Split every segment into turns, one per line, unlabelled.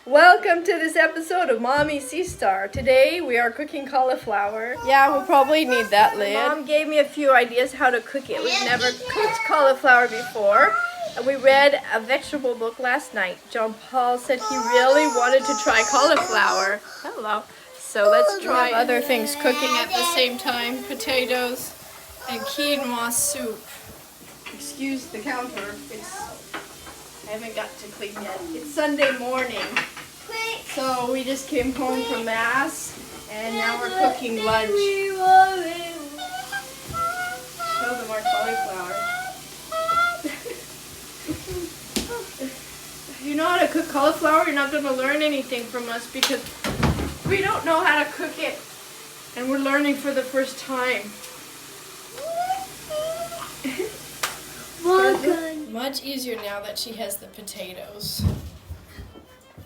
Welcome to this episode of Mommy SeaStar. Today we are cooking cauliflower. Yeah, we'll probably need that lid. Mom gave me a few ideas how to cook it. We've never cooked cauliflower before. And we read a vegetable book last night. John Paul said he really wanted to try cauliflower. Hello. So let's try other things cooking at the same time. Potatoes and quinoa soup. Excuse the counter. I haven't got to clean yet. It's Sunday morning. So we just came home from Mass and now we're cooking lunch. Show them our cauliflower. If you know how to cook cauliflower, you're not going to learn anything from us because we don't know how to cook it and we're learning for the first time. Much easier now that she has the potatoes.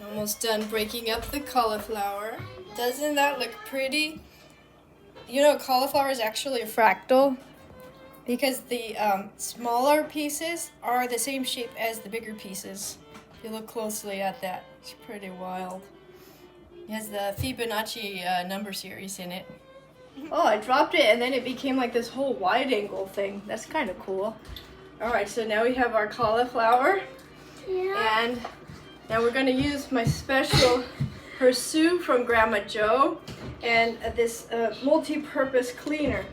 Almost done breaking up the cauliflower. Doesn't that look pretty? You know, cauliflower is actually a fractal because the smaller pieces are the same shape as the bigger pieces. If you look closely at that, it's pretty wild. It has the Fibonacci number series in it. Oh, I dropped it and then it became like this whole wide angle thing. That's kind of cool. Alright, so now we have our cauliflower. Yeah. And now we're going to use my special Pursue from Grandma Jo and this multi-purpose cleaner.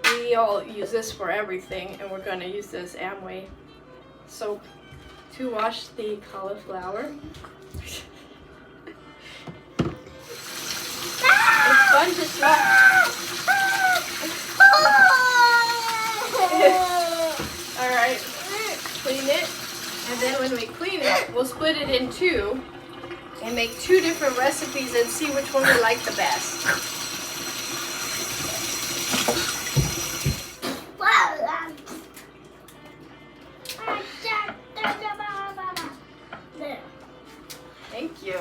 We all use this for everything and we're going to use this Amway soap to wash the cauliflower. It's fun to try. Alright, clean it, and then when we clean it, we'll split it in two and make two different recipes and see which one we like the best. Thank you.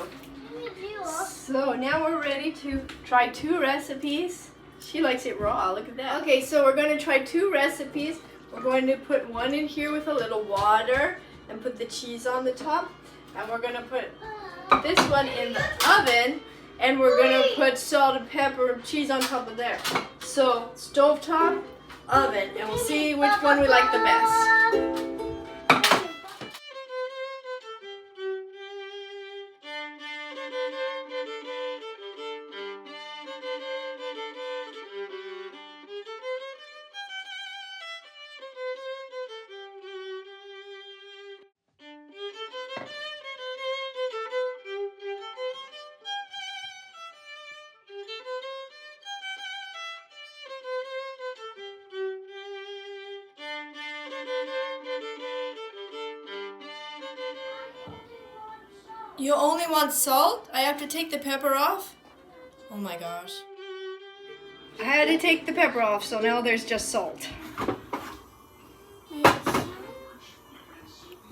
So now we're ready to try two recipes. She likes it raw, look at that. Okay, so we're going to try two recipes. We're going to put one in here with a little water and put the cheese on the top. And we're going to put this one in the oven and we're going to put salt and pepper and cheese on top of there. So stovetop, oven, and we'll see which one we like the best. You only want salt? I have to take the pepper off? Oh my gosh. I had to take the pepper off, so now there's just salt.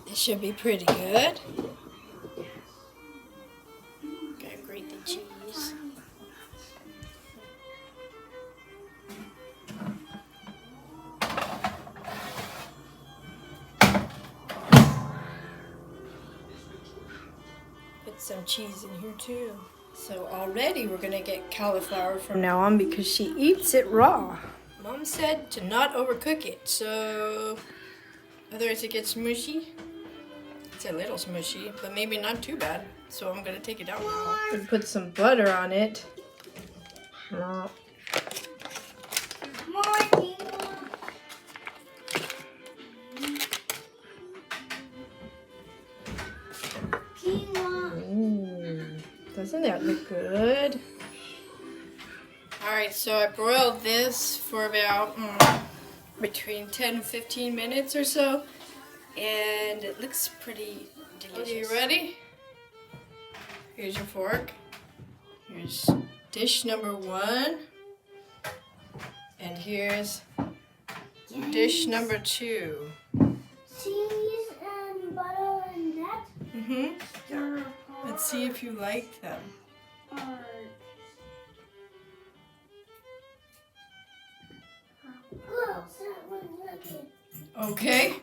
This should be pretty good. Gotta grate the cheese. Some cheese in here too. So already we're gonna get cauliflower from now on because she eats it raw. Mom said to not overcook it, so otherwise it gets mushy. It's a little smushy, but maybe not too bad. So I'm gonna take it out now. And put some butter on it. Doesn't that look good? Alright, so I broiled this for about between 10 and 15 minutes or so. And it looks pretty delicious. Are you ready? Here's your fork. Here's dish number 1. And here's dish number 2.
Cheese and butter and that?
Mm-hmm. Let's see if you like them. Okay,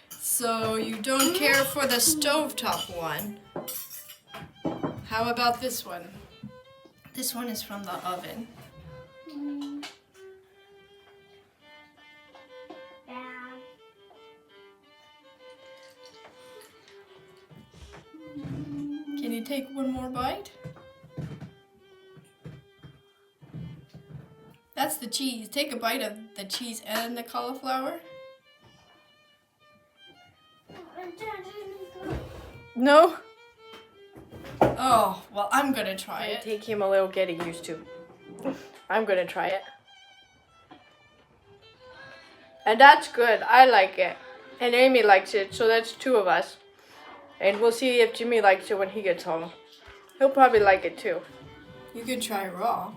so you don't care for the stovetop one. How about this one? This one is from the oven. Can you take one more bite? That's the cheese. Take a bite of the cheese and the cauliflower. No? Oh, well, I'm gonna try it. Take him a little getting used to. I'm gonna try it. And that's good. I like it. And Amy likes it, so that's 2 of us. And we'll see if Jimmy likes it when he gets home. He'll probably like it too. You could try raw.